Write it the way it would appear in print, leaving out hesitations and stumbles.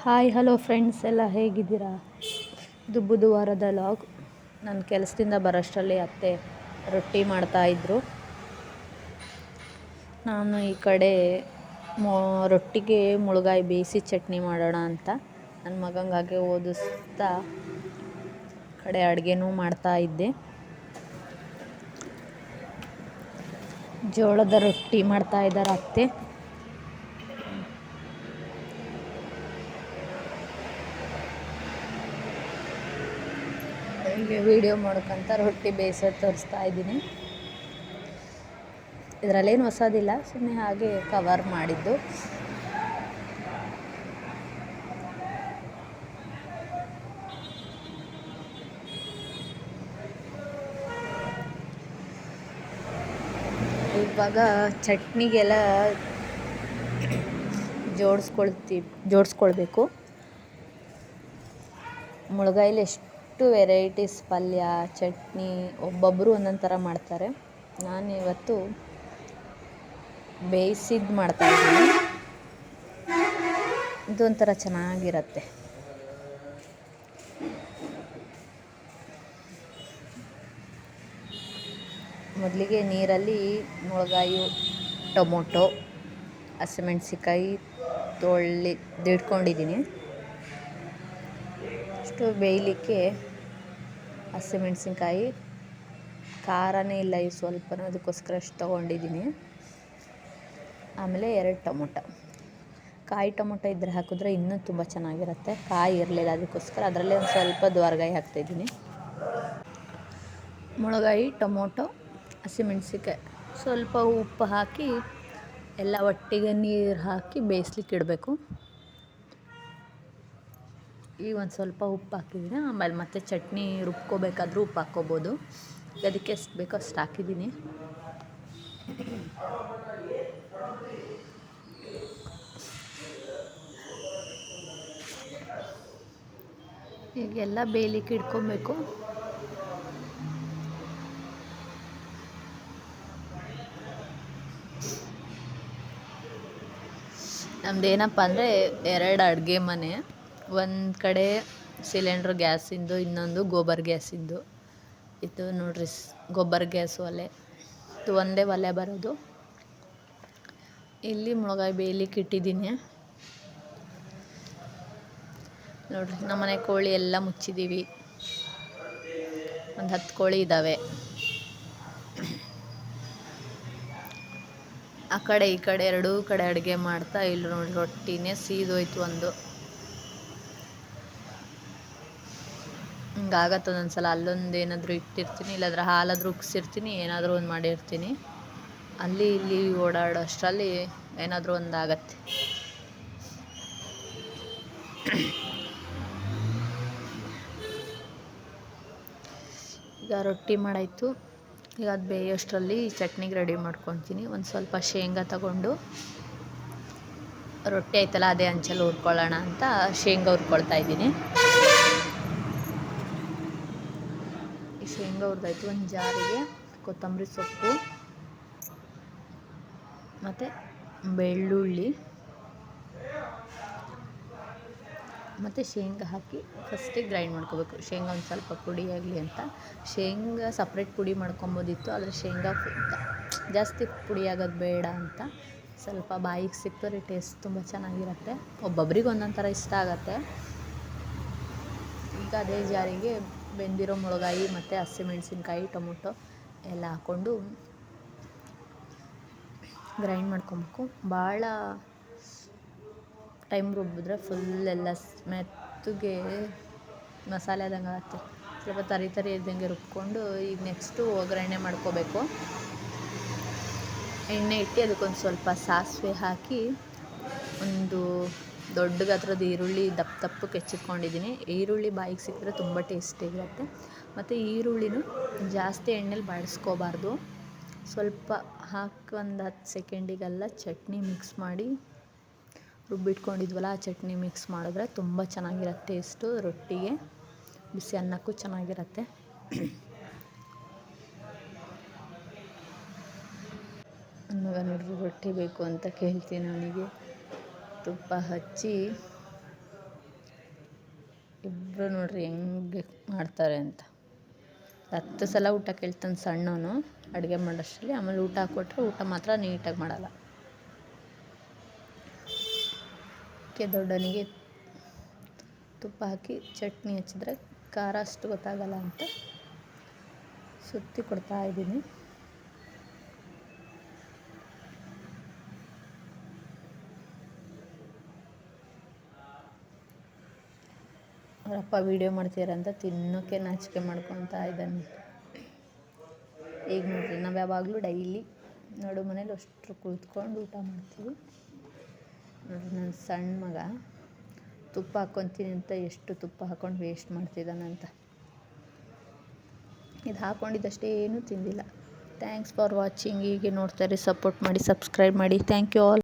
Hi hello friends ಎಲ್ಲ ಹೇಗಿದ್ದೀರಾ? ಇದು ಬುಧವಾರದ ಲಾಗ್. ನಾನು ಕೆಲಸದಿಂದ ಬರೋಷ್ಟರಲ್ಲಿ ಅತ್ತೆ ರೊಟ್ಟಿ ಮಾಡ್ತಾಯಿದ್ರು. ನಾನು ಈ ಕಡೆ ರೊಟ್ಟಿಗೆ ಮುಳುಗಾಯಿ ಬೇಯಿಸಿ ಚಟ್ನಿ ಮಾಡೋಣ ಅಂತ ನನ್ನ ಮಗಂಗಾಗೆ ಓದಿಸ್ತಾ ಕಡೆ ಅಡುಗೆನೂ ಮಾಡ್ತಾಯಿದ್ದೆ. ಜೋಳದ ರೊಟ್ಟಿ ಮಾಡ್ತಾಯಿದ್ದಾರೆ ಅತ್ತೆ. ಹೀಗೆ ವಿಡಿಯೋ ಮಾಡ್ಕೊಂತ ರೊಟ್ಟಿ ಬೇಯಿಸೋದು ತೋರಿಸ್ತಾ ಇದ್ದೀನಿ. ಇದರಲ್ಲೇನು ಹೊಸದಿಲ್ಲ, ಸುಮ್ಮನೆ ಹಾಗೆ ಕವರ್ ಮಾಡಿದ್ದು. ಇವಾಗ ಚಟ್ನಿಗೆಲ್ಲ ಜೋಡಿಸ್ಕೊಳ್ಬೇಕು. ಮುಳುಗಾಯಿಲಿ ಎಷ್ಟು ವೆರೈಟೀಸ್ ಪಲ್ಯ ಚಟ್ನಿ ಒಬ್ಬೊಬ್ಬರು ಒಂದೊಂದು ಥರ ಮಾಡ್ತಾರೆ. ನಾನು ಇವತ್ತು ಬೇಯಿಸಿದ್ದು ಮಾಡ್ತಾಯಿದ್ದೀನಿ. ಇದೊಂಥರ ಚೆನ್ನಾಗಿರುತ್ತೆ. ಮೊದಲಿಗೆ ನೀರಲ್ಲಿ ಮುಳುಗಾಯಿ, ಟೊಮೊಟೊ, ಹಸಿಮೆಣ್ಸಿಕಾಯಿ ತೊಳೆದಿಟ್ಕೊಂಡಿದ್ದೀನಿ. ಅಷ್ಟು ಬೇಯಲಿಕ್ಕೆ ಹಸಿಮೆಣ್ಸಿನ್ಕಾಯಿ ಖಾರನೇ ಇಲ್ಲ, ಈ ಸ್ವಲ್ಪನೂ, ಅದಕ್ಕೋಸ್ಕರ ಅಷ್ಟು ತೊಗೊಂಡಿದ್ದೀನಿ. ಆಮೇಲೆ 2 ಟೊಮೊಟೊ, ಕಾಯಿ ಟೊಮೊಟೊ ಇದ್ದರೆ ಹಾಕಿದ್ರೆ ಇನ್ನೂ ತುಂಬ ಚೆನ್ನಾಗಿರುತ್ತೆ. ಕಾಯಿ ಇರಲಿಲ್ಲ, ಅದಕ್ಕೋಸ್ಕರ ಅದರಲ್ಲೇ ಒಂದು ಸ್ವಲ್ಪ ದ್ವಾರಗಾಯಿ ಹಾಕ್ತಾಯಿದ್ದೀನಿ. ಮುಳುಗಾಯಿ, ಟೊಮೊಟೊ, ಹಸಿಮೆಣ್ಸಿಕಾಯಿ, ಸ್ವಲ್ಪ ಉಪ್ಪು ಹಾಕಿ ಎಲ್ಲ ಒಟ್ಟಿಗೆ ನೀರು ಹಾಕಿ ಬೇಯಿಸ್ಲಿಕ್ಕೆ ಇಡಬೇಕು. ಈಗ ಒಂದು ಸ್ವಲ್ಪ ಉಪ್ಪು ಹಾಕಿದ್ದೀನಿ. ಆಮೇಲೆ ಮತ್ತೆ ಚಟ್ನಿ ರುಬ್ಕೋಬೇಕಾದ್ರೂ ಉಪ್ಪು ಹಾಕ್ಕೋಬೋದು. ಅದಕ್ಕೆ ಎಷ್ಟು ಬೇಕೋ ಅಷ್ಟು ಹಾಕಿದ್ದೀನಿ. ಈಗೆಲ್ಲ ಬೇಯಲಿಕ್ಕೆ ಇಟ್ಕೊಬೇಕು. ನಮ್ಮದೇನಪ್ಪ ಅಂದರೆ 2 ಅಡುಗೆ ಮನೆ. ಒಂದು ಕಡೆ ಸಿಲಿಂಡ್ರ್ ಗ್ಯಾಸಿಂದು, ಇನ್ನೊಂದು ಗೋಬರ್ ಗ್ಯಾಸಿಂದು. ಇದು ನೋಡ್ರಿ ಗೊಬ್ಬರ ಗ್ಯಾಸ್ ಒಲೆ, ಇದು ಒಂದೇ ಒಲೆ ಬರೋದು. ಇಲ್ಲಿ ಮುಳುಗಾಯಿ ಬೇಯಲಿಕ್ಕೆ ಇಟ್ಟಿದ್ದೀನಿ. ನೋಡ್ರಿ, ನಮ್ಮನೆ ಕೋಳಿ ಎಲ್ಲ ಮುಚ್ಚಿದ್ದೀವಿ. ಒಂದು 10 ಕೋಳಿ ಇದ್ದಾವೆ. ಆ ಕಡೆ ಈ ಕಡೆ ಎರಡೂ ಕಡೆ ಅಡುಗೆ ಮಾಡ್ತಾ ಇಲ್ಲಿ ನೋಡಿ ರೊಟ್ಟಿನೇ ಸೀದೋಯ್ತು ಒಂದು. ಹಿಂಗಾಗತ್ತೆ ಒಂದೊಂದ್ಸಲ. ಅಲ್ಲೊಂದು ಏನಾದರೂ ಇಟ್ಟಿರ್ತೀನಿ, ಇಲ್ಲಾಂದ್ರೆ ಹಾಲಾದರೂ ಉಗ್ಸಿರ್ತೀನಿ, ಏನಾದರೂ ಒಂದು ಮಾಡಿರ್ತೀನಿ. ಅಲ್ಲಿ ಇಲ್ಲಿ ಓಡಾಡೋ ಅಷ್ಟರಲ್ಲಿ ಏನಾದರೂ ಒಂದು ಆಗತ್ತೆ. ಈಗ ರೊಟ್ಟಿ ಮಾಡಾಯಿತು. ಈಗ ಅದು ಬೇಯೋಷ್ಟರಲ್ಲಿ ಚಟ್ನಿಗೆ ರೆಡಿ ಮಾಡ್ಕೊತೀನಿ. ಒಂದು ಸ್ವಲ್ಪ ಶೇಂಗಾ ತಗೊಂಡು, ರೊಟ್ಟಿ ಆಯ್ತಲ್ಲ ಅದೇ ಹಂಚಲ್ಲಿ ಹುರ್ಕೊಳ್ಳೋಣ ಅಂತ ಶೇಂಗಾ ಹುರ್ಕೊಳ್ತಾ ಇದ್ದೀನಿ. ಈ ಶೇಂಗಾ ಹುರಿದಾಯ್ತು. ಒಂದು ಜಾರಿಗೆ ಕೊತ್ತಂಬರಿ ಸೊಪ್ಪು ಮತ್ತು ಬೆಳ್ಳುಳ್ಳಿ ಮತ್ತು ಶೇಂಗಾ ಹಾಕಿ ಫಸ್ಟಿಗೆ ಗ್ರೈಂಡ್ ಮಾಡ್ಕೋಬೇಕು. ಶೇಂಗಾ ಒಂದು ಸ್ವಲ್ಪ ಪುಡಿ ಆಗಲಿ ಅಂತ. ಶೇಂಗಾ ಸಪ್ರೇಟ್ ಪುಡಿ ಮಾಡ್ಕೊಬೋದಿತ್ತು, ಆದರೆ ಶೇಂಗಾ ಜಾಸ್ತಿ ಪುಡಿ ಆಗೋದು ಬೇಡ ಅಂತ ಸ್ವಲ್ಪ ಬಾಯಿಗೆ ಸಿಕ್ಕಿದ್ರೆ ಟೇಸ್ಟ್ ತುಂಬ ಚೆನ್ನಾಗಿರುತ್ತೆ. ಒಬ್ಬೊಬ್ರಿಗೆ ಒಂದೊಂದು ಥರ ಇಷ್ಟ ಆಗುತ್ತೆ. ಈಗ ಅದೇ ಜಾರಿಗೆ ಬೆಂದಿರೋ ಮುಳುಗಾಯಿ ಮತ್ತು ಹಸಿಮೆಣ್ಸಿನ್ಕಾಯಿ, ಟೊಮೊಟೊ ಎಲ್ಲ ಹಾಕ್ಕೊಂಡು ಗ್ರೈಂಡ್ ಮಾಡ್ಕೊಬೇಕು. ಭಾಳ ಟೈಮ್ ರುಬ್ಬಿದ್ರೆ ಫುಲ್ ಎಲ್ಲ ಮೆತ್ತಗೆ ಮಸಾಲೆ ಆದಂಗೆ ಆಗುತ್ತೆ. ಸ್ವಲ್ಪ ತರಿ ಇದ್ದಂಗೆ ರುಬ್ಕೊಂಡು ಈಗ ನೆಕ್ಸ್ಟು ಒಗ್ಗರಣೆ ಮಾಡ್ಕೋಬೇಕು. ಎಣ್ಣೆ ಇಟ್ಟು ಅದಕ್ಕೊಂದು ಸ್ವಲ್ಪ ಸಾಸಿವೆ ಹಾಕಿ, ಒಂದು ದೊಡ್ಡ ಗಾತ್ರದ ಈರುಳ್ಳಿ ದಪ್ಪಕ್ಕೆ ಹೆಚ್ಚಿಟ್ಕೊಂಡಿದ್ದೀನಿ. ಈರುಳ್ಳಿ ಬಾಯಿಗೆ ಸಿಕ್ಕಿದ್ರೆ ತುಂಬ ಟೇಸ್ಟಿಯಾಗಿರುತ್ತೆ. ಮತ್ತು ಈರುಳ್ಳಿನೂ ಜಾಸ್ತಿ ಎಣ್ಣೆಲಿ ಬಾಡಿಸ್ಕೋಬಾರ್ದು. ಸ್ವಲ್ಪ ಹಾಕಿ ಒಂದು 10 ಸೆಕೆಂಡಿಗೆಲ್ಲ ಚಟ್ನಿ ಮಿಕ್ಸ್ ಮಾಡಿ ರುಬ್ಬಿಟ್ಕೊಂಡಿದ್ವಲ್ಲ, ಆ ಚಟ್ನಿ ಮಿಕ್ಸ್ ಮಾಡಿದ್ರೆ ತುಂಬ ಚೆನ್ನಾಗಿರುತ್ತೆ ಟೇಸ್ಟು. ರೊಟ್ಟಿಗೆ ಬಿಸಿ ಅನ್ನಕ್ಕೂ ಚೆನ್ನಾಗಿರುತ್ತೆ. ನನ್ನ ಮಗ ನೋಡ್ರಿ ರೊಟ್ಟಿ ಬೇಕು ಅಂತ ಕೇಳ್ತೀನಿ. ಅವನಿಗೆ ತುಪ್ಪ ಹಚ್ಚಿ ಇಬ್ಬರು ನೋಡ್ರಿ ಹೆಂಗೆ ಮಾಡ್ತಾರೆ ಅಂತ. 10 ಸಲ ಊಟ ಕೇಳ್ತಾನೆ ಸಣ್ಣವನು ಅಡುಗೆ ಮಾಡೋಷ್ಟರಲ್ಲಿ. ಆಮೇಲೆ ಊಟ ಹಾಕ್ಕೊಟ್ರೆ ಊಟ ಮಾತ್ರ ನೀಟಾಗಿ ಮಾಡಲ್ಲ. ದೊಡ್ಡವನಿಗೆ ತುಪ್ಪ ಹಾಕಿ ಚಟ್ನಿ ಹಚ್ಚಿದ್ರೆ ಖಾರ ಅಷ್ಟು ಗೊತ್ತಾಗಲ್ಲ ಅಂತ ಸುತ್ತಿ ಕೊಡ್ತಾಯಿದ್ದೀನಿ. ಅವರಪ್ಪ ವೀಡಿಯೋ ಮಾಡ್ತೀರಂತ ತಿನ್ನೋಕ್ಕೆ ನಾಚಿಕೆ ಮಾಡ್ಕೊತಾ ಇದ್ದಾನೆ. ಈಗ ನೋಡ್ರಿ, ನಾವು ಯಾವಾಗಲೂ ಡೈಲಿ ನಡು ಮನೇಲಿ ಅಷ್ಟರು ಕುಳಿತ್ಕೊಂಡು ಊಟ ಮಾಡ್ತೀವಿ. ನೋಡ್ರಿ, ನನ್ನ ಸಣ್ಣ ಮಗ ತುಪ್ಪ ಹಾಕ್ಕೊತೀನಿ ಅಂತ ಎಷ್ಟು ತುಪ್ಪ ಹಾಕ್ಕೊಂಡು ವೇಸ್ಟ್ ಮಾಡ್ತಿದ್ದಾನಂತ. ಇದು ಹಾಕ್ಕೊಂಡಿದ್ದಷ್ಟೇ ಏನೂ ತಿಂದಿಲ್ಲ. Thanks for watching. ಹೀಗೆ ನೋಡ್ತಾರೆ, ಸಪೋರ್ಟ್ ಮಾಡಿ, ಸಬ್ಸ್ಕ್ರೈಬ್ ಮಾಡಿ. Thank you all.